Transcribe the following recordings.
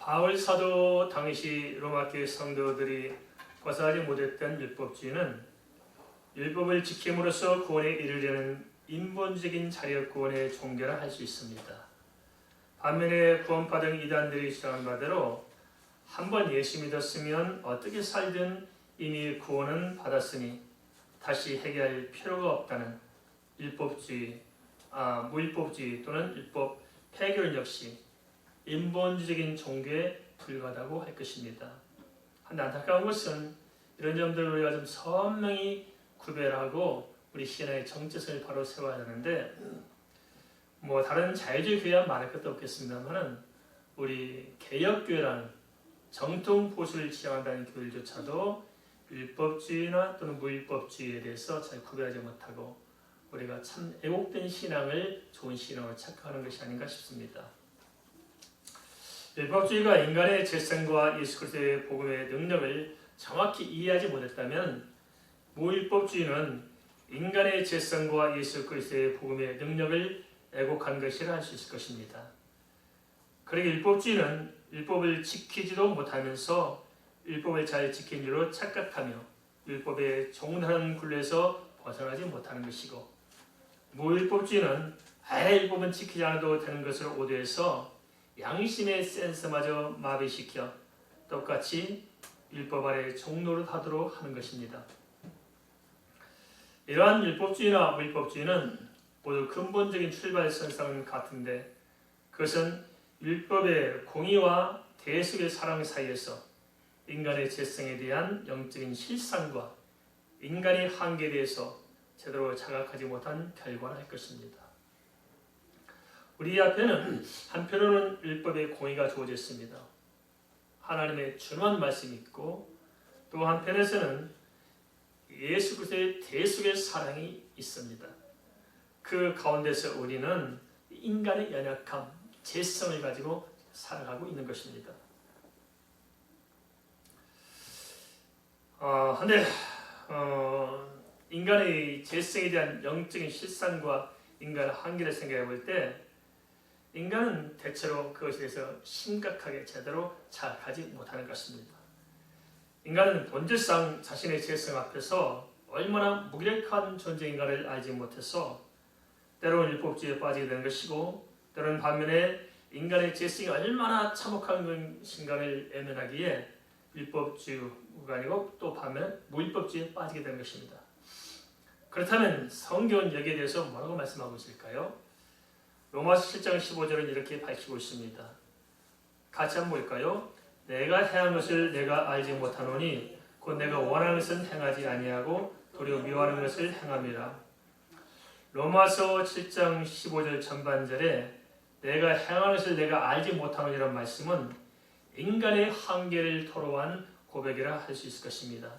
바울 사도 당시 로마 교회 성도들이 벗어나지 못했던 율법주의는 율법을 지킴으로써 구원에 이르려는 인본적인 자력 구원의 종교라 할 수 있습니다. 반면에 구원받은 이단들이 주장한 바대로 한번 예수 믿었으면 어떻게 살든 이미 구원은 받았으니 다시 해결할 필요가 없다는 무율법주의 또는 율법 폐결 역시 인본주의적인 종교에 불과하다고 할 것입니다. 한데 안타까운 것은 이런 점들을 우리가 좀 선명히 구별하고 우리 신앙의 정체성을 바로 세워야 하는데 다른 자유주의 교회와 말할 것도 없겠습니다만 우리 개혁교회라는 정통 보수를 지향한다는 교회조차도 율법주의나 또는 무율법주의에 대해서 잘 구별하지 못하고 우리가 참 애곡된 신앙을 좋은 신앙으로 착각하는 것이 아닌가 싶습니다. 율법주의가 인간의 죄성과 예수 그리스도의 복음의 능력을 정확히 이해하지 못했다면 무율법주의는 인간의 죄성과 예수 그리스도의 복음의 능력을 애곡한 것이라 할 수 있을 것입니다. 그러기 율법주의는 율법을 지키지도 못하면서 율법을 잘 지킨 줄로 착각하며 율법의 종단한 굴레에서 벗어나지 못하는 것이고, 무율법주의는 아예 율법은 지키지 않아도 되는 것으로 오도해서 양심의 센스마저 마비시켜 똑같이 율법 아래 종노릇하도록 하는 것입니다. 이러한 율법주의나 무율법주의는 모두 근본적인 출발선상은 같은데 그것은 율법의 공의와 대속의 사랑 사이에서 인간의 죄성에 대한 영적인 실상과 인간의 한계에 대해서 제대로 자각하지 못한 결과라 할 것입니다. 우리 앞에는 한편으로는 율법의 공의가 주어져 있습니다. 하나님의 준엄한 말씀이 있고 또 한편에서는 예수 그리스도의 대속의 사랑이 있습니다. 그 가운데서 우리는 인간의 연약함, 죄성을 가지고 살아가고 있는 것입니다. 인간의 죄성에 대한 영적인 실상과 인간의 한계를 생각해 볼 때 인간은 대체로 그것에 대해서 심각하게 제대로 자각하지 못하는 것입니다. 인간은 본질상 자신의 죄성 앞에서 얼마나 무기력한 존재인가를 알지 못해서 때로는 율법주의에 빠지게 되는 것이고 때로는 반면에 인간의 죄성이 얼마나 참혹한 것인가를 외면하기에 율법주의가 아니고 또 반면에 무율법주의에 빠지게 되는 것입니다. 그렇다면 성경은 여기에 대해서 뭐라고 말씀하고 있을까요? 로마서 7장 15절은 이렇게 밝히고 있습니다. 같이 한번 볼까요? 내가 행한 것을 내가 알지 못하노니 곧 내가 원하는 것은 행하지 아니하고 도리어 미워하는 것을 행함이라. 로마서 7장 15절 전반절에 내가 행하는 것을 내가 알지 못하노니라는 말씀은 인간의 한계를 토로한 고백이라 할 수 있을 것입니다.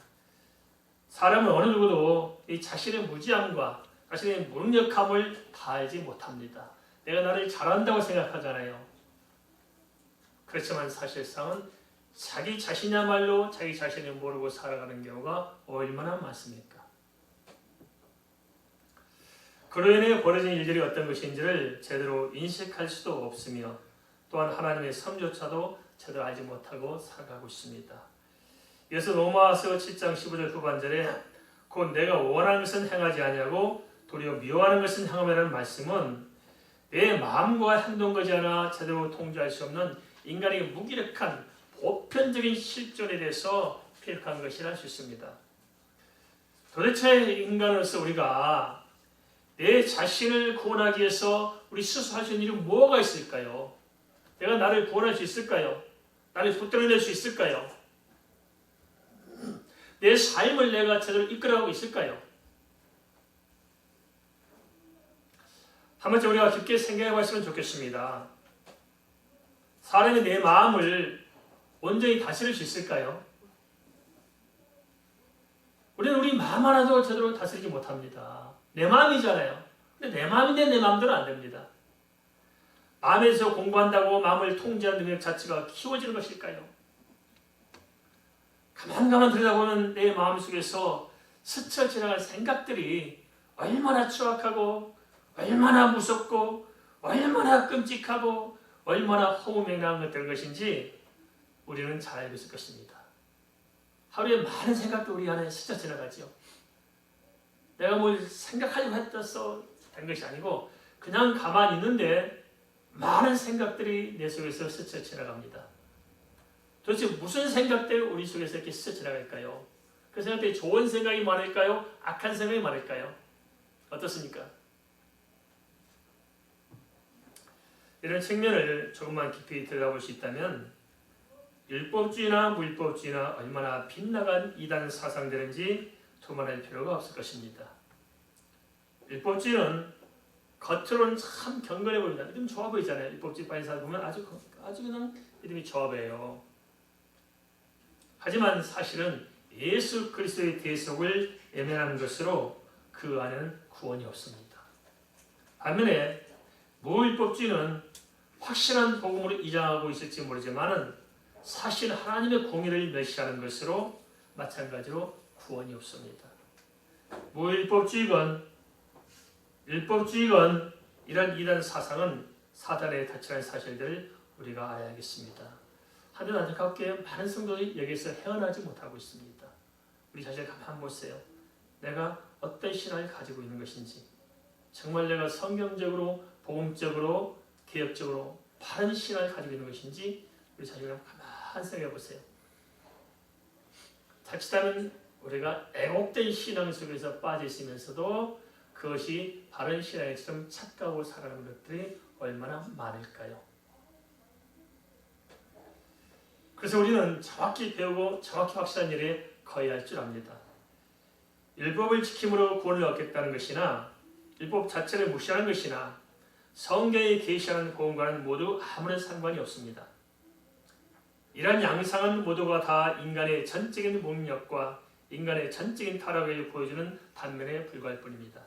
사람은 어느 누구도 이 자신의 무지함과 자신의 무능력함을 다 알지 못합니다. 내가 나를 잘한다고 생각하잖아요. 그렇지만 사실상은 자기 자신이야말로 자기 자신을 모르고 살아가는 경우가 얼마나 많습니까? 그로 인해 벌어진 일들이 어떤 것인지를 제대로 인식할 수도 없으며 또한 하나님의 섬조차도 제대로 알지 못하고 살아가고 있습니다. 그래서 로마서 7장 15절 후반절에 곧 내가 원하는 것은 행하지 아니하고 도리어 미워하는 것은 행함이라는 말씀은 내 마음과 행동까지 하나 제대로 통제할 수 없는 인간의 무기력한 보편적인 실존에 대해서 피력한 것이라 할 수 있습니다. 도대체 인간으로서 우리가 내 자신을 구원하기 위해서 우리 스스로 할 수 있는 일이 뭐가 있을까요? 내가 나를 구원할 수 있을까요? 나를 붙들어낼 수 있을까요? 내 삶을 내가 제대로 이끌어가고 있을까요? 한 번쯤 우리가 깊게 생각해 봤으면 좋겠습니다. 사람이 내 마음을 온전히 다스릴 수 있을까요? 우리는 우리 마음 하나도 제대로 다스리지 못합니다. 내 마음이잖아요. 근데 내 마음인데 내 마음대로 안 됩니다. 마음에서 공부한다고 마음을 통제하는 능력 자체가 키워지는 것일까요? 가만 들여다보면 내 마음속에서 스쳐 지나갈 생각들이 얼마나 추악하고 얼마나 무섭고 얼마나 끔찍하고 얼마나 허무맹랑한 것들인 것인지 우리는 잘 알고 있을 것입니다. 하루에 많은 생각도 우리 안에 스쳐 지나가지요. 내가 뭘 생각하려고 했어서 된 것이 아니고 그냥 가만히 있는데 많은 생각들이 내 속에서 스쳐 지나갑니다. 도대체 무슨 생각들이 우리 속에서 이렇게 스쳐 지나갈까요? 그 생각들이 좋은 생각이 많을까요? 악한 생각이 많을까요? 어떻습니까? 이런 측면을 조금만 깊이 들여다볼 수 있다면 율법주의나 무율법주의나 얼마나 빗나간 이단 사상들인지 두말할 필요가 없을 것입니다. 율법주의는 겉으로는 참 경건해 보입니다. 믿음 좋아 보이잖아요. 율법주의 바리새인들 보면 아주 그냥 믿음이 좋아 보여요. 하지만 사실은 예수 그리스도의 대속을 외면하는 것으로 그 안에는 구원이 없습니다. 반면에 무율법주의는 확실한 복음으로 이장하고 있을지 모르지만 사실 하나님의 공의를 멸시하는 것으로 마찬가지로 구원이 없습니다. 무율법주의건 율법주의건 이런 이단 사상은 사단의 닫혀진 사실들을 우리가 알아야겠습니다. 하지만 안타깝게 많은 성도들이 여기에서 헤어나지 못하고 있습니다. 우리 자신을 가만히 보세요. 내가 어떤 신앙을 가지고 있는 것인지, 정말 내가 성경적으로, 복음적으로, 개혁적으로 바른 신앙을 가지고 있는 것인지 우리 자신을 가만히 생각해 보세요. 자칫하면 우리가 애곡된 신앙 속에서 빠져 있으면서도 그것이 바른 신앙처럼 착각하고 살아가는 것들이 얼마나 많을까요? 그래서 우리는 정확히 배우고 정확히 확실한 일에 거해야 할 줄 압니다. 율법을 지킴으로 구원을 얻겠다는 것이나 율법 자체를 무시하는 것이나 성경에 계시하는 복음과는 모두 아무런 상관이 없습니다. 이러한 양상은 모두가 다 인간의 전적인 목력과 인간의 전적인 타락을 보여주는 단면에 불과할 뿐입니다.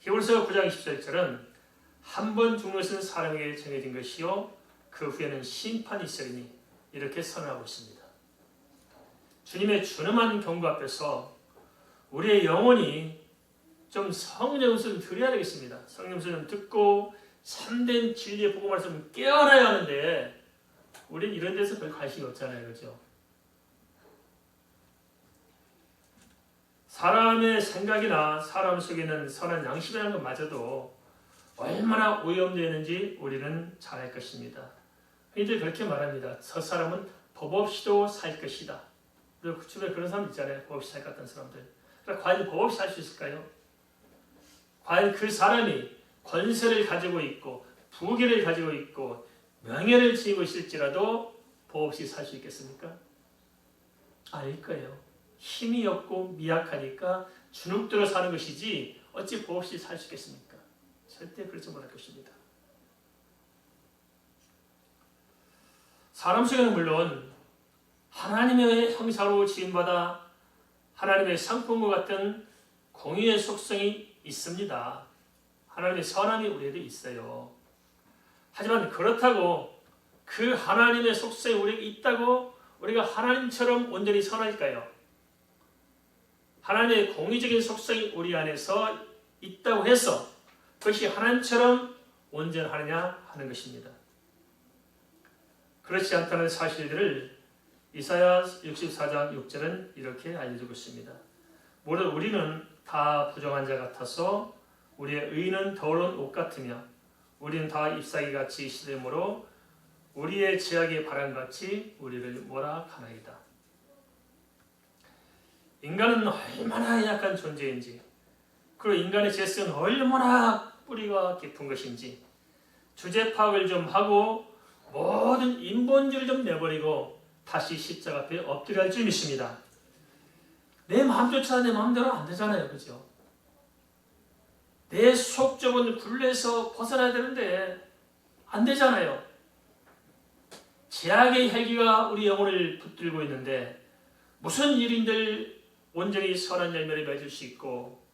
히브리서 9장 27절은 한 번 죽는 것은 사람에게 정해진 것이요 그 후에는 심판이 있으리니 이렇게 선언하고 있습니다. 주님의 준엄한 경고 앞에서 우리의 영혼이 좀 성령의 음성을 들어야 되겠습니다. 성령의 음성을 듣고 참된 진리의 복음을 좀 깨어나야 하는데 우리는 이런 데서 별 관심이 없잖아요. 그렇죠? 사람의 생각이나 사람 속에 있는 선한 양심이라는 것마저도 얼마나 오염되는지 우리는 잘 알 것입니다. 흔히들 그렇게 말합니다. 저 사람은 법 없이도 살 것이다. 그리고 그 주변에 그런 사람 있잖아요. 법 없이 살 것 같은 사람들. 그러니까 과연 법 없이 살 수 있을까요? 과연 그 사람이 권세를 가지고 있고 부귀를 가지고 있고 명예를 지니고 있을지라도 법 없이 살 수 있겠습니까? 아닐 거예요. 힘이 없고 미약하니까 주눅들어 사는 것이지 어찌 법 없이 살 수 있겠습니까? 절대 그렇지 못할 것입니다. 사람 속에는 물론 하나님의 형상으로 지음받아 하나님의 상품과 같은 공의의 속성이 있습니다. 하나님의 선함이 우리에게 있어요. 하지만 그렇다고 그 하나님의 속성이 우리에게 있다고 우리가 하나님처럼 온전히 선할까요? 하나님의 공의적인 속성이 우리 안에서 있다고 해서 그것이 하나님처럼 온전하느냐 하는 것입니다. 그렇지 않다는 사실들을 이사야 64장 6절은 이렇게 알려주고 있습니다. 모두 우리는 다 부정한 자 같아서 우리의 의는 더러운 옷 같으며 우리는 다 잎사귀같이 시들므로 우리의 죄악의 바람같이 우리를 몰아가나이다. 인간은 얼마나 약한 존재인지 그리고 인간의 죄성은 얼마나 뿌리가 깊은 것인지 주제 파악을 좀 하고 모든 인본주의를 좀 내버리고 다시 십자가 앞에 엎드려야 할 줄 믿습니다. 내 마음조차 내 마음대로 안 되잖아요. 그죠? 내 속적은 굴레에서 벗어나야 되는데 안 되잖아요. 죄악의 혈기가 우리 영혼을 붙들고 있는데 무슨 일인들 온전히 선한 열매를 맺을 수 있고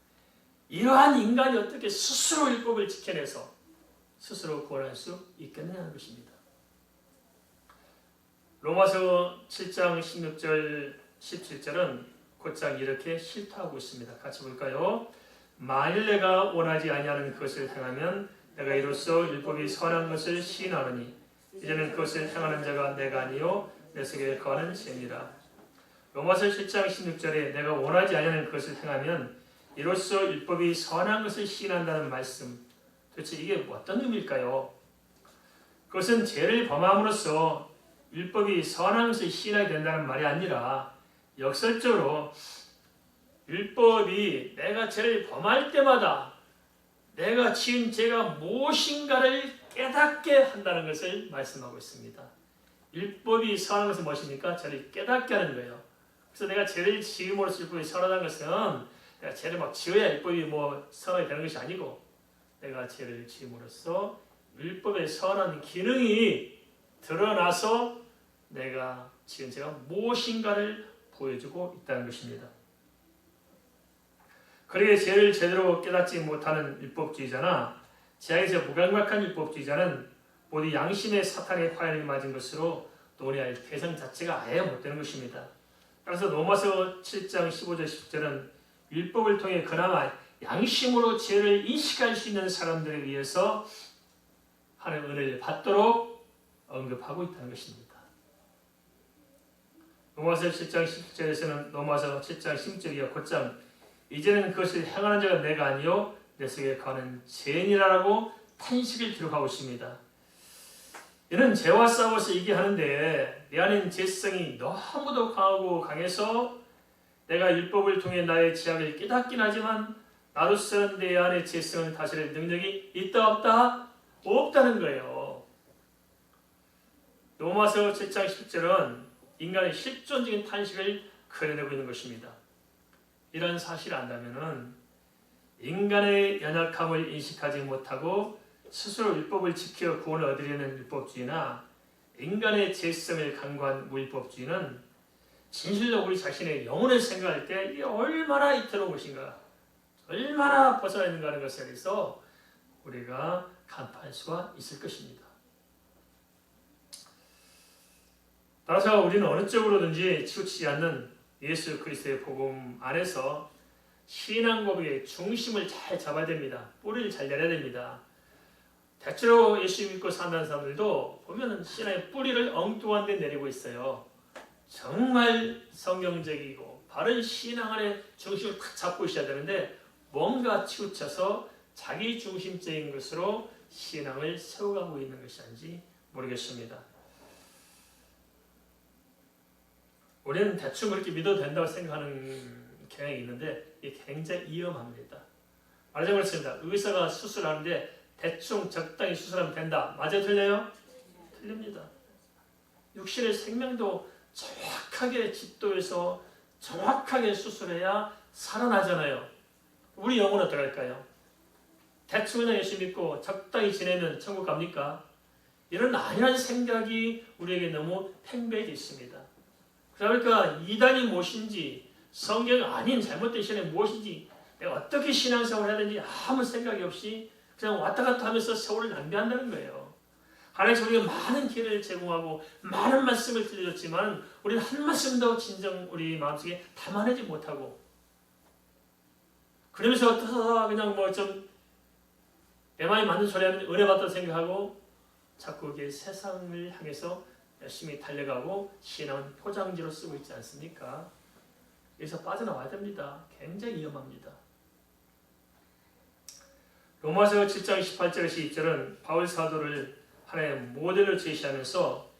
이러한 인간이 어떻게 스스로 율법을 지켜내서 스스로 구원할 수 있겠느냐는 것입니다. 로마서 7장 16절 17절은 곧장 이렇게 실토하고 있습니다. 같이 볼까요? 만일 내가 원하지 아니하는 것을 행하면 내가 이로써 율법이 선한 것을 시인하느니 이제는 그것을 행하는 자가 내가 아니요 내 속에 거하는 죄니라. 로마서 7장 16절에 내가 원하지 아니하는 것을 행하면 이로써 율법이 선한 것을 시인한다는 말씀. 도대체 이게 어떤 의미일까요? 그것은 죄를 범함으로써 율법이 선한 것을 시인하게 된다는 말이 아니라 역설적으로 율법이 내가 죄를 범할 때마다 내가 지은 죄가 무엇인가를 깨닫게 한다는 것을 말씀하고 있습니다. 율법이 선한 것은 무엇입니까? 죄를 깨닫게 하는 거예요. 그래서 내가 죄를 지음으로써 율법이 선하다는 것은 내가 죄를 막 지어야 율법이 선하게 되는 것이 아니고 내가 죄를 지음으로써 율법의 선한 기능이 드러나서 내가 지은 죄가 무엇인가를 보여주고 있다는 것입니다. 그러기에 죄를 제대로 깨닫지 못하는 율법주의자나 죄악에서 무감각한 율법주의자는 모두 양심의 사탄의 화염이 맞은 것으로 논의할 대상 자체가 아예 못 되는 것입니다. 그래서 로마서 7장 15절 10절은 율법을 통해 그나마 양심으로 죄를 인식할 수 있는 사람들에 의해서 하나님의 은혜를 받도록 언급하고 있다는 것입니다. 로마서 7장 10절에서는 로마서 7장 16절이야 곧장 이제는 그것을 행하는 자가 내가 아니요 내 속에 거하는 죄인이라고 탄식을 기록하고 있습니다. 이는 죄와 싸워서 얘기하는데 내 안에 죄성이 너무도 강하고 강해서 내가 율법을 통해 나의 죄악을 깨닫긴 하지만 나로서는 내 안에 죄성을 다스릴 능력이 있다 없다? 없다는 거예요. 로마서 7장 10절은 인간의 실존적인 탄식을 그려내고 있는 것입니다. 이런 사실을 안다면 인간의 연약함을 인식하지 못하고 스스로 율법을 지켜 구원을 얻으려는 율법주의나 인간의 죄성을 간과한 무율법주의는 진실로 우리 자신의 영혼을 생각할 때 이게 얼마나 이태로운 것인가, 얼마나 벗어나 있는가 하는 것에 대해서 우리가 간파할 수가 있을 것입니다. 따라서 우리는 어느 쪽으로든지 치우치지 않는 예수 그리스도의 복음 안에서 신앙 고백의 중심을 잘 잡아야 됩니다. 뿌리를 잘 내려야 됩니다. 대체로 예수 믿고 사는 사람들도 보면 신앙의 뿌리를 엉뚱한 데 내리고 있어요. 정말 성경적이고 바른 신앙 안에 중심을 탁 잡고 있어야 되는데 뭔가 치우쳐서 자기 중심적인 것으로 신앙을 세워가고 있는 것이 아닌지 모르겠습니다. 우리는 대충 그렇게 믿어도 된다고 생각하는 경향이 있는데 이게 굉장히 위험합니다. 말하자면 그렇습니다. 의사가 수술하는데 대충 적당히 수술하면 된다. 맞아요? 틀려요? 틀립니다. 육신의 생명도 정확하게 집도해서 정확하게 수술해야 살아나잖아요. 우리 영혼은 어떡할까요? 대충 그냥 예수 믿고 적당히 지내면 천국 갑니까? 이런 안일한 생각이 우리에게 너무 팽배해 있습니다. 그러니까 이단이 무엇인지 성경 아닌 잘못된 신앙이 무엇인지 내가 어떻게 신앙생활을 해야 되는지 아무 생각이 없이 그냥 왔다 갔다 하면서 세월을 낭비한다는 거예요. 하나님께서 우리가 많은 기회를 제공하고 많은 말씀을 들려줬지만 우리는 한 말씀도 진정 우리 마음속에 담아내지 못하고 그러면서 어떠서 그냥 좀 내 마음에 맞는 소리 하면 은혜 받다 생각하고 자꾸 이게 세상을 향해서 열심히 달려가고 신앙은 포장지로 쓰고 있지 않습니까? 여기서 빠져나와야 됩니다. 굉장히 위험합니다. 로마서 7장 18절에서 20절은 바울 사도를 하나의 모델로 제시하면서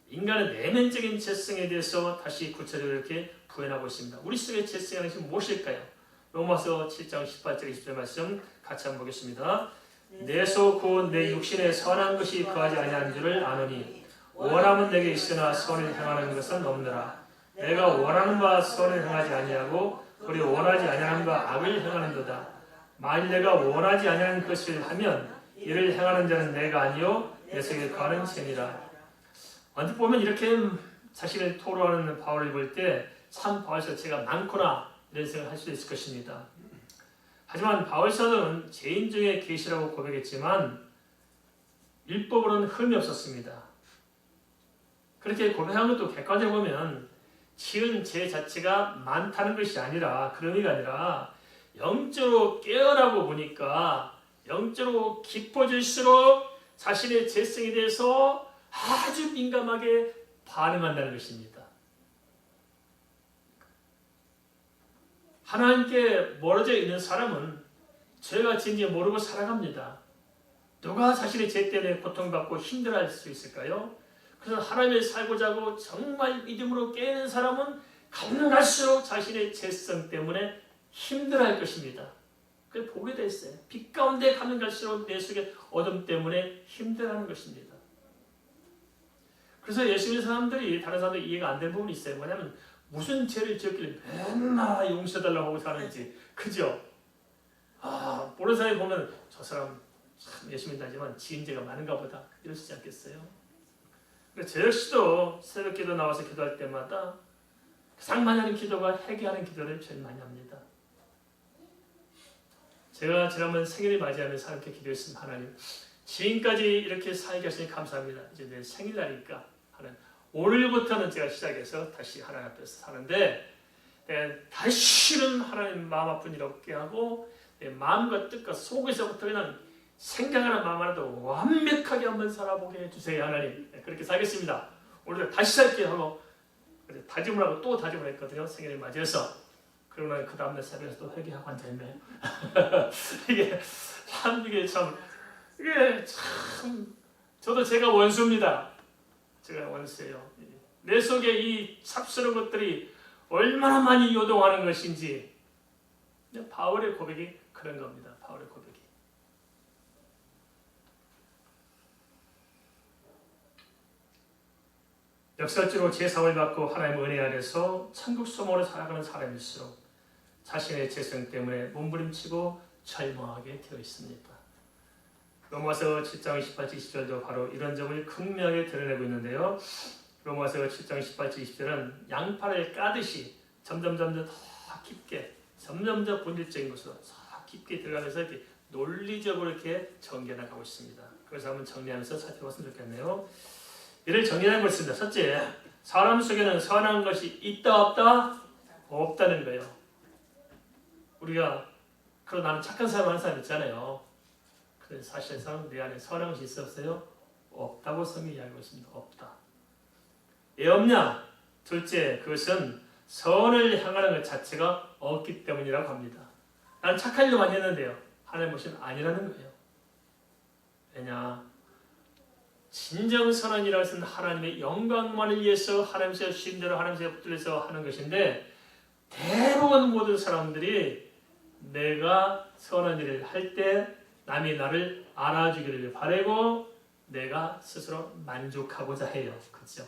인간의 내면적인 죄성에 대해서 다시 구체적으로 이렇게 부연하고 있습니다. 우리 속의 죄성이 무엇일까요? 로마서 7장 18절 20절 말씀 같이 한번 보겠습니다. 내 속 곧 내 육신에 선한 것이 거하지 아니한 줄을 아노니 원함은 내게 있으나 선을 행하는 것은 없느라. 내가 원하는 바 선을 행하지 아니하고 우리 원하지 아니하는 바 악을 행하는도다. 만일 내가 원하지 아니하는 것을 하면 이를 행하는 자는 내가 아니요 내 속에 거하는 죄니라. 언뜻 보면 이렇게 자신을 토로하는 바울을 볼 때 참 바울서 죄가 많구나 이런 생각을 할 수 있을 것입니다. 하지만 바울 사도는 죄인 중에 계시라고 고백했지만 율법으로는 흠이 없었습니다. 그렇게 고백한 것도 객관적으로 보면 지은 죄 자체가 많다는 것이 아니라 그런 의미가 아니라 영적으로 깨어나고 보니까 영적으로 깊어질수록 자신의 죄성에 대해서 아주 민감하게 반응한다는 것입니다. 하나님께 멀어져 있는 사람은 죄가 진지 모르고 살아갑니다. 누가 자신의 죄 때문에 고통받고 힘들어할 수 있을까요? 그래서 하나님을 살고자 하고 정말 믿음으로 깨는 사람은 가면 갈수록 자신의 죄성 때문에 힘들어할 것입니다. 그게 보게 됐어요. 빛 가운데 가면 갈수록 내 속에 어둠 때문에 힘들어하는 것입니다. 그래서 예수 믿는 사람들이 다른 사람들이 이해가 안 되는 부분이 있어요. 뭐냐면 무슨 죄를 지었길래 맨날 용서해달라고 하고 사는지. 그죠? 모르는 사람이 보면 저 사람 참 예수 믿다지만 지은 죄가 많은가 보다 이러시지 않겠어요? 저 역시도 새벽 기도 나와서 기도할 때마다 가장 많이 하는 기도가 회개하는 기도를 제일 많이 합니다. 제가 지난번 생일을 맞이하면서 함께 기도했습니다. 하나님, 지금까지 이렇게 살게 하시니 감사합니다. 이제 내 생일날이니까 하나님, 오늘부터는 제가 시작해서 다시 하나님 앞에서 사는데 다시는 하나님 마음 아픈 일 없게 하고 내 마음과 뜻과 속에서부터 그냥 생각하는 마음 하나도 완벽하게 한번 살아보게 해주세요. 하나님, 그렇게 살겠습니다. 오늘 다시 살게요 하고 다짐을 하고 또 다짐을 했거든요. 생일을 맞이해서. 그러고 나서 그 다음날 새벽에 또 회개하고 앉아있네요. 이게 참 저도 제가 원수입니다. 제가 원수예요. 내 속에 이 삽스러운 것들이 얼마나 많이 요동하는 것인지. 바울의 고백이 그런 겁니다. 바울의 고백이. 역설적으로 제사함을 받고 하나님의 은혜 아래서 천국 소망으로 살아가는 사람일수록 자신의 죄성 때문에 몸부림치고 절망하게 되어 있습니다. 로마서 7장 18, 20절도 바로 이런 점을 극명하게 드러내고 있는데요. 로마서 7장 18, 20절은 양파를 까듯이 점점 더 깊게, 점점 더 본질적인 것으로 더 깊게 들어가면서 이렇게 논리적으로 이렇게 전개나가고 있습니다. 그래서 한번 정리하면서 살펴봤으면 좋겠네요. 이를 정리하는 것입니다. 첫째, 사람 속에는 선한 것이 있다 없다? 없다는 거예요. 우리가 그럼 나는 착한 사람 하는 사람 있잖아요. 그런데 사실상 내 안에 선한 것이 있어 없어요? 없다고 성경이 이야기하고 있습니다. 없다. 왜 없냐? 둘째, 그것은 선을 향하는 것 자체가 없기 때문이라고 합니다. 나는 착한 일도 많이 했는데요. 하나님 보시면 아니라는 거예요. 왜냐? 진정 선한이라는 것은 하나님의 영광만을 위해서 하나님께서 주신대로 하나님께서 붙들려서 하는 것인데 대부분 모든 사람들이 내가 선한 일을 할 때 남이 나를 알아주기를 바라고 내가 스스로 만족하고자 해요. 그렇죠?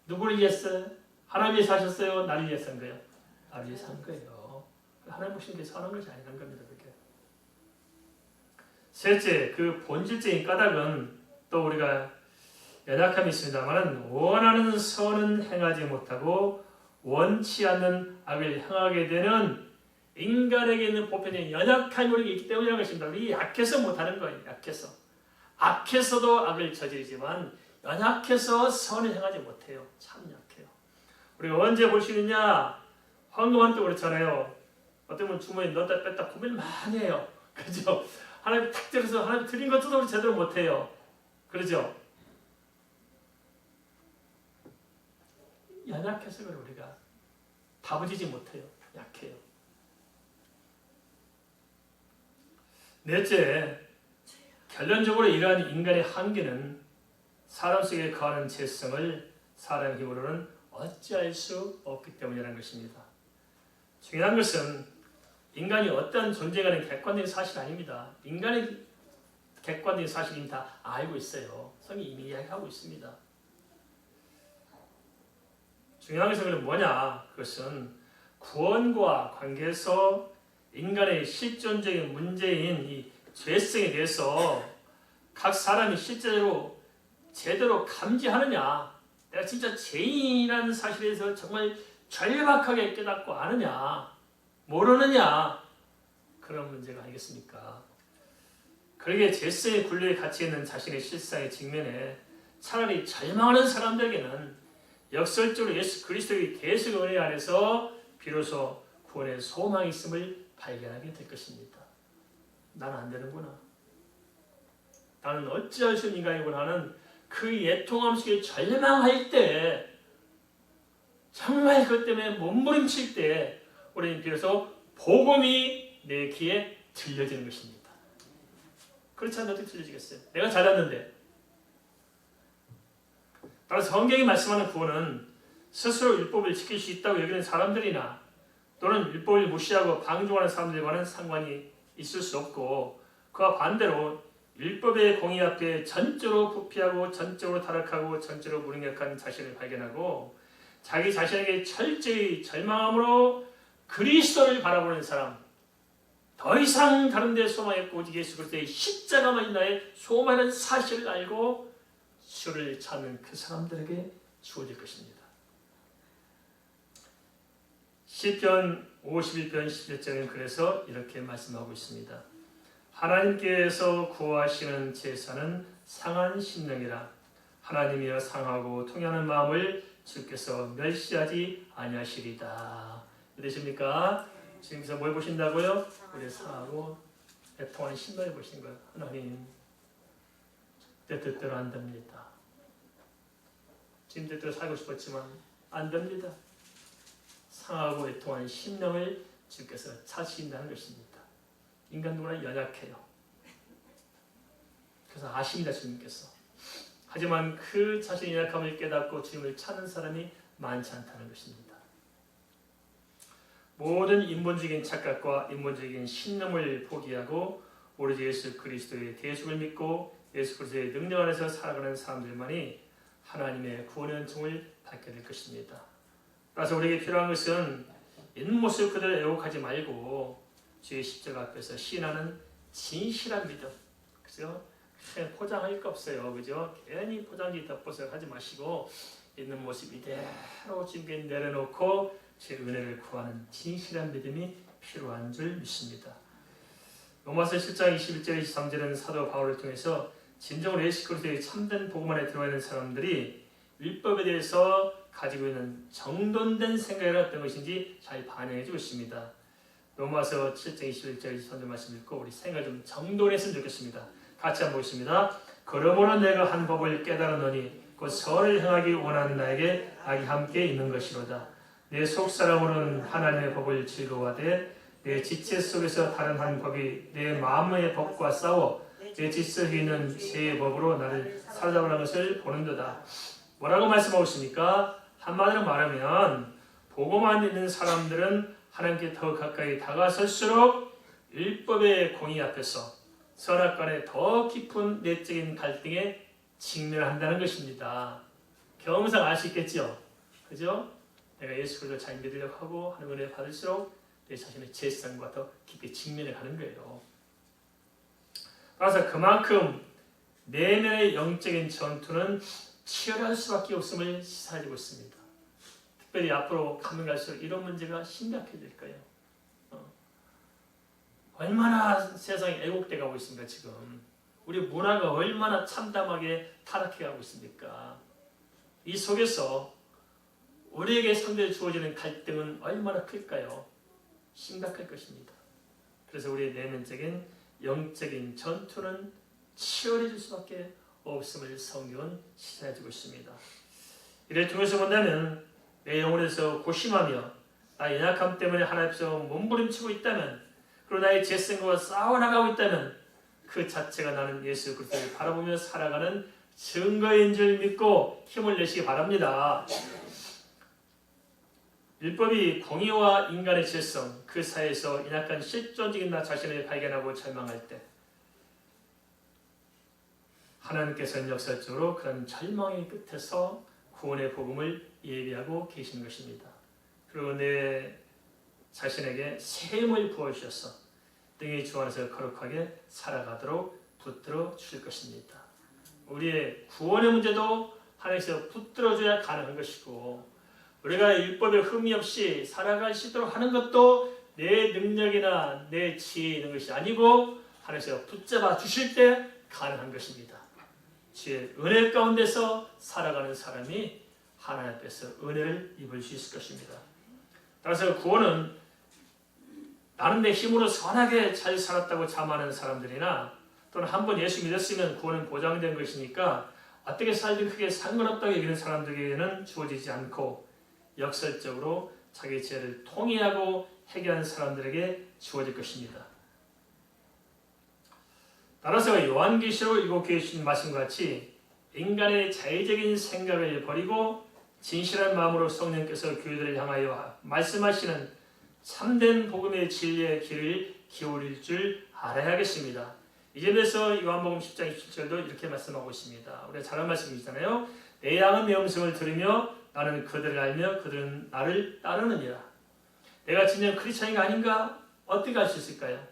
누구를 위해서? 하나님 위해서 하셨어요? 나를 위해서 한 거예요? 나를 위해서 한 거예요. 하나님 보시는 게 선한 것이 아니란 겁니다. 그게. 셋째, 그 본질적인 까닭은 또 우리가 연약함이 있습니다만 원하는 선은 행하지 못하고 원치 않는 악을 행하게 되는 인간에게 있는 보편적인 연약함이 우리에게 있기 때문이라는 것입니다. 우리 약해서 못하는 거예요. 약해서. 악해서도 악을 저지르지만 연약해서 선을 행하지 못해요. 참 약해요. 우리가 언제 볼 수 있느냐? 황금한 때 그렇잖아요. 어떤 분은 주머니에 넣었다 뺐다 고민을 많이 해요. 그죠? 하나님 탁 들어서 하나님 드린 것도 우리 제대로 못해요. 그러죠? 연약해서 그래 우리가 다부지지 못해요. 약해요. 넷째, 결론적으로 이러한 인간의 한계는 사람 속에 거하는 죄성을 사람의 힘으로는 어찌할 수 없기 때문이라는 것입니다. 중요한 것은 인간이 어떤 존재가는 객관적인 사실이 아닙니다. 인간의 객관적인 사실은 다 알고 있어요. 성경이 이미 이야기하고 있습니다. 중요한 것은 뭐냐? 그것은 구원과 관계에서 인간의 실존적인 문제인 이 죄성에 대해서 각 사람이 실제로 제대로 감지하느냐, 내가 진짜 죄인이라는 사실에 대해서 정말 절박하게 깨닫고 아느냐, 모르느냐, 그런 문제가 아니겠습니까? 그러기에 죄성의 굴레에 갇혀 있는 자신의 실상의 직면에 차라리 절망하는 사람들에게는 역설적으로 예수 그리스도의 대속 은혜 안에서 비로소 구원의 소망이 있음을 발견하게 될 것입니다. 나는 안 되는구나. 나는 어찌할 수 없는 인간이구나 하는 그 애통함 속에 절망할 때, 정말 그것 때문에 몸부림칠 때 우리는 비로소 복음이 내 귀에 들려지는 것입니다. 그렇지 않으면 어떻게 들려지겠어요? 내가 잘났는데. 따라서 성경이 말씀하는 구원은 스스로 율법을 지킬 수 있다고 여기는 사람들이나 또는 율법을 무시하고 방종하는 사람들과는 상관이 있을 수 없고, 그와 반대로 율법의 공의 앞에 전적으로 부패하고 전적으로 타락하고 전적으로 무능력한 자신을 발견하고 자기 자신에게 철저히 절망함으로 그리스도를 바라보는 사람, 더 이상 다른 데 소망이 없고 오직 예수 그리스도의 십자가만이 나의 소망이라는 사실을 알고 주를 찾는 그 사람들에게 주어질 것입니다. 시편 51편 11절은 그래서 이렇게 말씀하고 있습니다. 하나님께서 구하시는 제사는 상한 심령이라. 하나님이여 상하고 통하는 마음을 주께서 멸시하지 아니하시리다. 되십니까? 지금서 뭘 보신다고요? 우리 상하고 애통한 심령을 보시는 거예요. 하나님, 내 뜻대로 안 됩니다. 지금 뜻대로 살고 싶었지만 안 됩니다. 상하고 애통한 심령을 주께서 찾으신다는 것입니다. 인간 누구나 연약해요. 그래서 아십니다, 주님께서. 하지만 그 자신의 연약함을 깨닫고 주님을 찾는 사람이 많지 않다는 것입니다. 모든 인본적인 착각과 인본적인 신념을 포기하고 오로지 예수 그리스도의 대속을 믿고 예수 그리스도의 능력 안에서 살아가는 사람들만이 하나님의 구원의 은총을 받게 될 것입니다. 따라서 우리에게 필요한 것은 있는 모습 그대로 애곡하지 말고 주의 십자가 앞에서 시인하는 진실한 믿음. 그죠? 포장할 거 없어요. 그죠? 괜히 포장지 덮어서 하지 마시고 있는 모습 이대로 주님께 내려놓고 제 은혜를 구하는 진실한 믿음이 필요한 줄 믿습니다. 로마서 7장 21절 23절은 사도 바울을 통해서 진정으로 예수 그리스도의 참된 복음 안에 들어와 있는 사람들이 율법에 대해서 가지고 있는 정돈된 생각이 어떤 것인지 잘 반영해 주고 있습니다. 로마서 7장 21절 23절 말씀 읽고 우리 생각 좀 정돈했으면 좋겠습니다. 같이 한번 보겠습니다. 그러므로 내가 한 법을 깨달았노니 곧 선을 행하기 원하는 나에게 악이 함께 있는 것이로다. 내 속사람으로는 하나님의 법을 즐거워하되 내 지체 속에서 다른 한 법이 내 마음의 법과 싸워 내 지체 있는 제 법으로 나를 사로잡으라는 것을 보는도다. 뭐라고 말씀하고 있습니까? 한마디로 말하면 복음 안에 있는 사람들은 하나님께 더 가까이 다가설수록 율법의 공의 앞에서 선악간의 더 깊은 내적인 갈등에 직면한다는 것입니다. 경험상 알 수 있겠죠? 그죠? 내가 예수 그리스도를 잘 믿으려고 하고 하는 은혜 받을수록 내 자신의 죄성과 더 깊이 직면해 가는 거예요. 따라서 그만큼 내면의 영적인 전투는 치열할 수밖에 없음을 시사해주고 있습니다. 특별히 앞으로 가면 갈수록 이런 문제가 심각해질 거예요. 얼마나 세상이 애곡돼 가고 있습니까 지금. 우리 문화가 얼마나 참담하게 타락해 가고 있습니까. 이 속에서 우리에게 상대로 주어지는 갈등은 얼마나 클까요? 심각할 것입니다. 그래서 우리의 내면적인 영적인 전투는 치열해질 수밖에 없음을 성경은 시사해주고 있습니다. 이를 통해서 본다면 내 영혼에서 고심하며 나의 연약함 때문에 하나님 앞에서 몸부림치고 있다면 그리고 나의 죄성과 싸워나가고 있다면 그 자체가 나는 예수 그리스도를 바라보며 살아가는 증거인 줄 믿고 힘을 내시기 바랍니다. 율법이 공의와 인간의 죄성 그 사이에서 연약한 실존적인 나 자신을 발견하고 절망할 때 하나님께서는 역사적으로 그런 절망의 끝에서 구원의 복음을 예비하고 계시는 것입니다. 그리고 내 자신에게 새 힘을 부어주셔서 등의 주 안에서 거룩하게 살아가도록 붙들어 주실 것입니다. 우리의 구원의 문제도 하나님께서 붙들어줘야 가능한 것이고 우리가 율법에 흠이 없이 살아갈 수 있도록 하는 것도 내 능력이나 내 지혜에 있는 것이 아니고 하나님께서 붙잡아 주실 때 가능한 것입니다. 주의 은혜 가운데서 살아가는 사람이 하나님 앞에서 은혜를 입을 수 있을 것입니다. 따라서 구원은 나는 내 힘으로 선하게 잘 살았다고 자만하는 사람들이나 또는 한번 예수 믿었으면 구원은 보장된 것이니까 어떻게 살든 크게 상관없다고 여기는 사람들에게는 주어지지 않고 역설적으로 자기 죄를 통회하고 해결한 사람들에게 주어질 것입니다. 따라서 요한계시록 7교회에 주신 말씀과 같이 인간의 자의적인 생각을 버리고 진실한 마음으로 성령께서 교회들을 향하여 말씀하시는 참된 복음의 진리의 길을 기울일 줄 알아야겠습니다. 이 점에서 요한복음 10장 27절도 이렇게 말씀하고 있습니다. 우리가 잘 아는 말씀이잖아요. 내 양은 내 음성을 들으며 나는 그들을 알며 그들은 나를 따르느니라. 내가 진정 크리스찬인가 아닌가 어떻게 알 수 있을까요?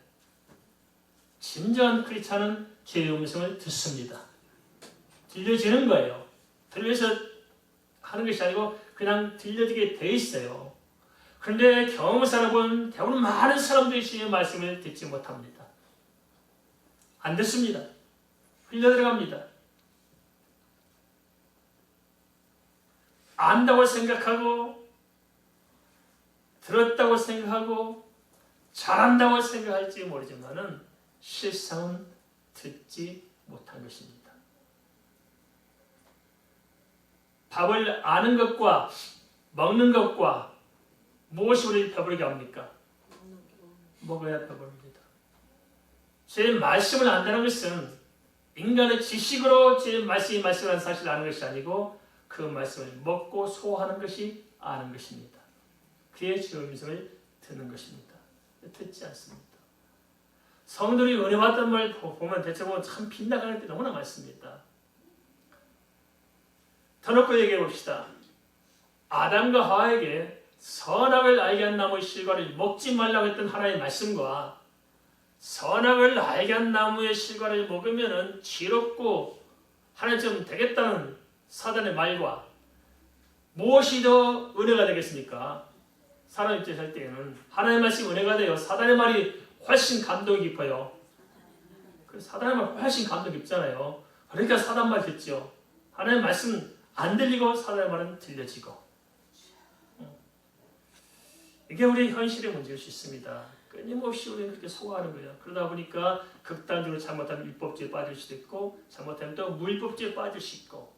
진정한 크리스찬은 제 음성을 듣습니다. 들려지는 거예요. 들려서 하는 것이 아니고 그냥 들려지게 돼 있어요. 그런데 경험사로 본 대부분 많은 사람들이 주님의 말씀을 듣지 못합니다. 안 듣습니다. 흘려 들어갑니다. 안다고 생각하고 들었다고 생각하고 잘한다고 생각할지 모르지만은 실상은 듣지 못한 것입니다. 밥을 아는 것과 먹는 것과 무엇이 우리를 배부르게 합니까? 먹어야 배부릅니다. 제 말씀을 안다는 것은 인간의 지식으로 제 말씀이 말씀이라는 사실을 아는 것이 아니고 그 말씀을 먹고 소화하는 것이 아는 것입니다. 그의 주의 음성을 듣는 것입니다. 듣지 않습니다. 성도들이 은혜 받던 말 보면 대체로 참 빗나가는 때 너무나 많습니다. 더 놓고 얘기해 봅시다. 아담과 하와에게 선악을 알게 한 나무의 실과를 먹지 말라고 했던 하나님의 말씀과 선악을 알게 한 나무의 실과를 먹으면 지롭고 하나님처럼 되겠다는 사단의 말과 무엇이 더 은혜가 되겠습니까? 사람 입장에서 할 때에는 하나님의 말씀이 은혜가 돼요. 사단의 말이 훨씬 감동이 깊어요. 사단의 말 훨씬 감동 깊잖아요. 그러니까 사단 말 듣죠. 하나님의 말씀 안 들리고 사단의 말은 들려지고. 이게 우리의 현실의 문제일 수 있습니다. 끊임없이 우리는 그렇게 속아가는 거예요. 그러다 보니까 극단적으로 잘못하면 율법주의에 빠질 수도 있고 잘못하면 또 무율법주의에 빠질 수 있고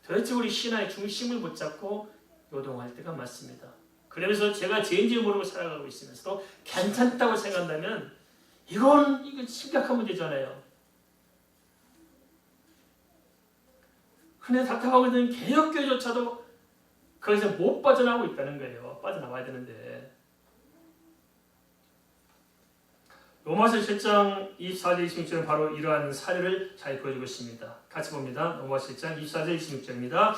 도대체 우리 신화의 중심을 못 잡고 요동할 때가 많습니다. 그러면서 제가 죄인지 모르고 살아가고 있으면서도 괜찮다고 생각한다면 이건 심각한 문제잖아요. 그런데 답답하고 있는 개혁교회조차도 거기서 못 빠져나오고 있다는 거예요. 빠져나와야 되는데. 로마서 7장 24절 26절은 바로 이러한 사례를 잘 보여주고 있습니다. 같이 봅니다. 로마서 7장 24절 26절입니다.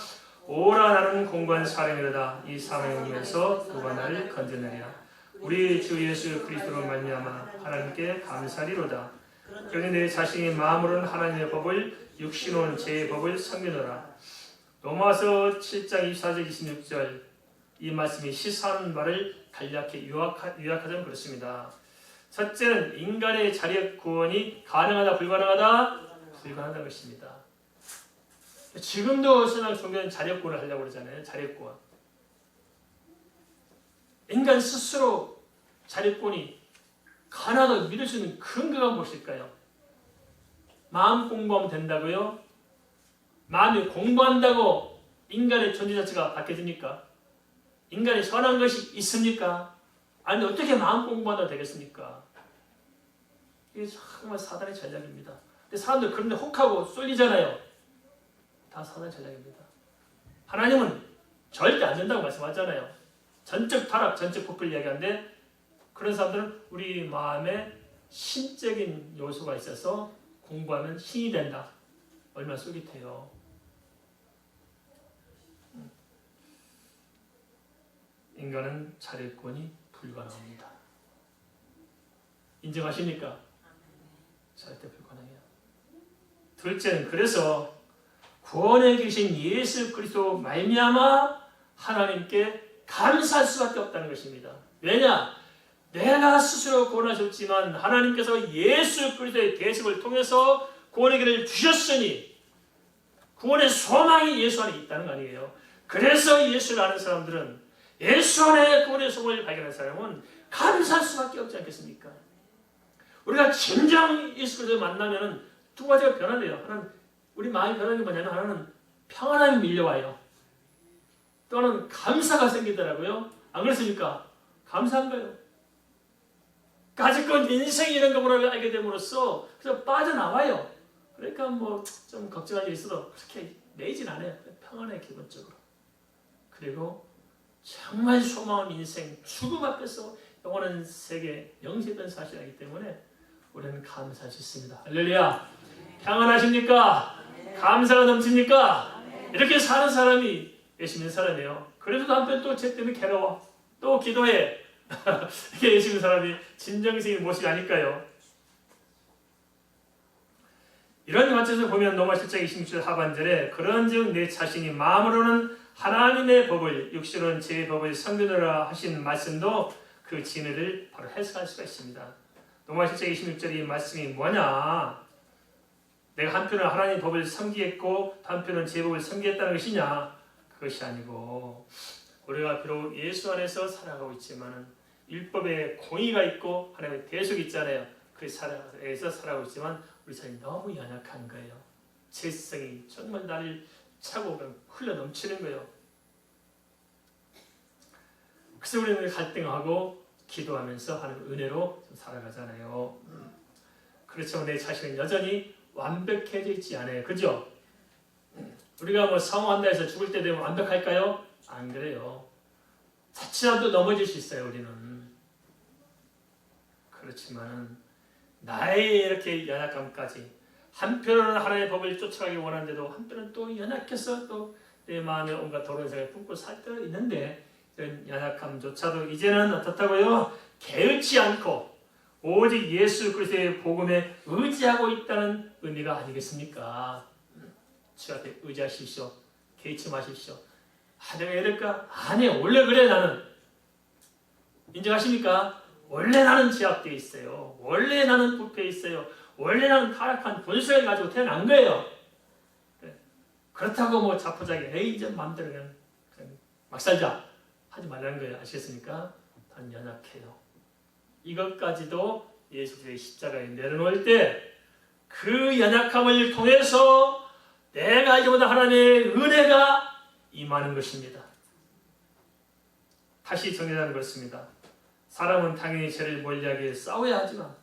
오라 나는 공고한 사람이로다. 이 사망의 몸에서 누가 나를 건져내랴. 우리 주 예수 그리스도로 말미암아 하나님께 감사리로다. 그러니 내 자신이 마음으로는 하나님의 법을 육신으로는 제 법을 섬기노라. 로마서 7장 24절 26절 이 말씀이 시사하는 말을 간략히 요약하자면 그렇습니다. 첫째는 인간의 자력 구원이 가능하다 불가능하다? 불가능하다는 것입니다. 지금도 신앙 종교는 자력구원을 하려고 그러잖아요. 자력구원. 인간 스스로 자력구원이 가능하다고 믿을 수 있는 근거가 무엇일까요? 마음 공부하면 된다고요? 마음이 공부한다고 인간의 존재 자체가 바뀌어집니까? 인간이 선한 것이 있습니까? 아니 어떻게 마음 공부한다고 되겠습니까? 이게 정말 사단의 전략입니다. 근데 사람들 그런데 혹하고 쏠리잖아요. 다 사단의 전략입니다. 하나님은 절대 안 된다고 말씀하잖아요. 전적 타락, 전적 부풀 이야기하는데 그런 사람들은 우리 마음에 신적인 요소가 있어서 공부하면 신이 된다. 얼마나 쏠깃해요. 인간은 자력권이 불가능합니다. 인정하십니까? 절대 불가능해요. 둘째는 그래서 구원에 계신 예수 그리스도 말미암아 하나님께 감사할 수밖에 없다는 것입니다. 왜냐? 내가 스스로 구원하셨지만 하나님께서 예수 그리스도의 대속을 통해서 구원의 길을 주셨으니 구원의 소망이 예수 안에 있다는 거 아니에요. 그래서 예수를 아는 사람들은 예수 안에 구원의 소망을 발견한 사람은 감사할 수밖에 없지 않겠습니까? 우리가 진정 예수 그리스도를 만나면 두 가지가 변화돼요. 하나는 우리 마음이 변하는 게 뭐냐면 하나는 평안함이 밀려와요. 또는 감사가 생기더라고요. 안 그렇습니까? 감사한 거예요. 가지고 인생이 이런 거구나 알게 됨으로써 그래서 빠져나와요. 그러니까 뭐 좀 걱정할 일 있어도 그렇게 내진 않아요. 평안해 기본적으로. 그리고 정말 소망은 인생, 죽음 앞에서 영원한 세계, 영생된 사실이기 때문에 우리는 감사할 수 있습니다. 할렐루야! 평안하십니까? 감사가 넘칩니까? 이렇게 사는 사람이 열심히 있는 사람이에요. 그래도 한편 또 쟤 때문에 괴로워. 또 기도해. 이게 열심히 있는 사람이 진정성의 모습이 아닐까요? 이런 관점에서 보면 로마 10장 26절 하반절에 그런즉 내 자신이 마음으로는 하나님의 법을 육신으로는 제 법을 섬기노라 하신 말씀도 그 진리를 바로 해석할 수가 있습니다. 로마 10장 26절 이 말씀이 뭐냐? 내가 한편은 하나님의 법을 섬기겠고 한편은 제 법을 섬기겠다는 것이냐? 그것이 아니고 우리가 비록 예수 안에서 살아가고 있지만 율법에 공의가 있고 하나님의 대속이 있잖아요. 그 살아에서 살아가고 있지만 우리 삶이 너무 연약한 거예요. 죄성이 정말 나를 차고 흘러 넘치는 거예요. 그래서 우리는 갈등하고 기도하면서 하나님의 은혜로 살아가잖아요. 그렇지만 내 자신은 여전히 완벽해져 있지 않아요. 그죠? 우리가 뭐 사모한다 해서 죽을 때 되면 완벽할까요? 안 그래요. 자칫라도 넘어질 수 있어요. 우리는. 그렇지만 나의 이렇게 연약함까지 한편으로는 하나님의 법을 쫓아가기 원하는데도 한편은 또 연약해서 또 내 마음에 온갖 더러운 생각을 품고 살 때가 있는데 이런 연약함조차도 이제는 어떻다고요? 게으르지 않고 오직 예수 그리스도의 복음에 의지하고 있다는 의미가 아니겠습니까? 주 앞에 의지하십시오. 개의치 마십시오. 내가 이럴까? 아니에요. 원래 그래 나는. 인정하십니까? 원래 나는 제약되어 있어요. 원래 나는 부패해 있어요. 원래 나는 타락한 본성을 가지고 태어난 거예요. 그렇다고 뭐 자포자기 에이 이제 마음대로 그냥 막 살자 하지 말라는 거예요. 아시겠습니까? 난 연약해요. 이것까지도 예수의 십자가에 내려놓을 때 그 연약함을 통해서 내가 알기보다 하나님의 은혜가 임하는 것입니다. 다시 정리하는 것입니다. 사람은 당연히 죄를 멀리하기 위해 싸워야 하지만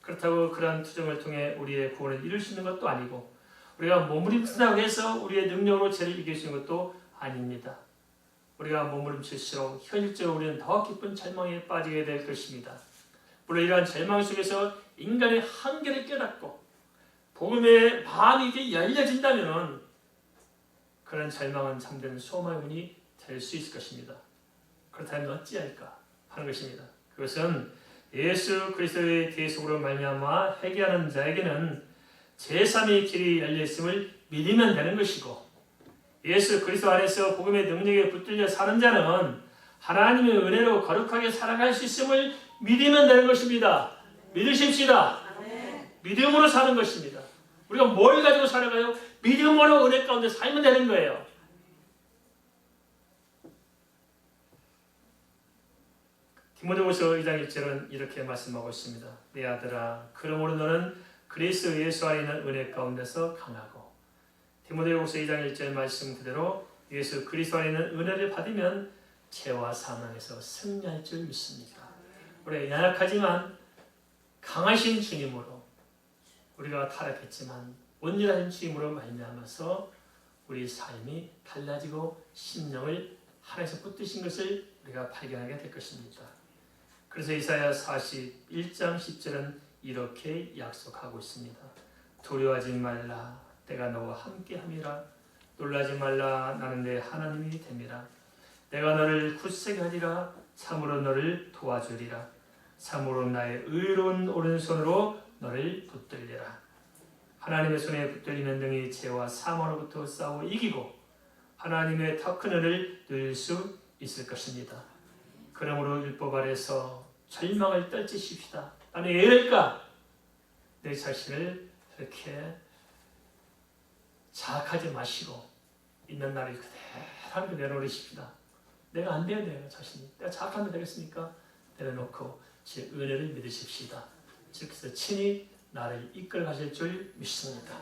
그렇다고 그러한 투정을 통해 우리의 구원을 이룰 수 있는 것도 아니고 우리가 몸부림친다고 해서 우리의 능력으로 죄를 이길 수 있는 것도 아닙니다. 우리가 몸부림칠수록 현실적으로 우리는 더 깊은 절망에 빠지게 될 것입니다. 물론 이러한 절망 속에서 인간의 한계를 깨닫고 복음의 마음이 이제 열려진다면 그런 절망은 잠든 소망의 문이 될 수 있을 것입니다. 그렇다면 어찌할까 하는 것입니다. 그것은 예수 그리스도의 대속으로 말미암아 회개하는 자에게는 제3의 길이 열려있음을 믿으면 되는 것이고 예수 그리스도 안에서 복음의 능력에 붙들려 사는 자는 하나님의 은혜로 거룩하게 살아갈 수 있음을 믿으면 되는 것입니다. 믿으십시다. 믿음으로 사는 것입니다. 우리가 뭘 가지고 살아가요? 믿음으로 은혜 가운데 살면 되는 거예요. 디모데후서 2장 1절은 이렇게 말씀하고 있습니다. 내 아들아, 그러므로 너는 그리스도 예수 안에 있는 은혜 가운데서 강하고 디모데후서 2장 1절 말씀 그대로 예수 그리스도 안에 있는 은혜를 받으면 죄와 사망에서 승리할 줄 믿습니다. 우리 연약하지만 강하신 주님으로 우리가 타락했지만 온전하신 주님으로 말미암아서 우리 삶이 달라지고 심령을 하나님께서 붙드신 것을 우리가 발견하게 될 것입니다. 그래서 이사야 41장 10절은 이렇게 약속하고 있습니다. 두려워하지 말라. 내가 너와 함께함이라. 놀라지 말라. 나는 내 하나님이 됨이라. 내가 너를 굳세게 하리라. 참으로 너를 도와주리라. 참으로 나의 의로운 오른손으로 너를 붙들리라. 하나님의 손에 붙들리는 등이 죄와 사망으로부터 싸워 이기고 하나님의 더 큰 은혜를 누릴 수 있을 것입니다. 그러므로 율법 아래서 절망을 떨치십시다. 나는 왜 이럴까? 내 자신을 그렇게 자학하지 마시고 있는 나를 그대로 하나님께 내려놓으십시다. 내가 안 돼요, 내가 자신이. 내가 자학하면 되겠습니까? 내려놓고 제 은혜를 믿으십시다. 즉, 그래서 친히 나를 이끌어 가실 줄 믿습니다.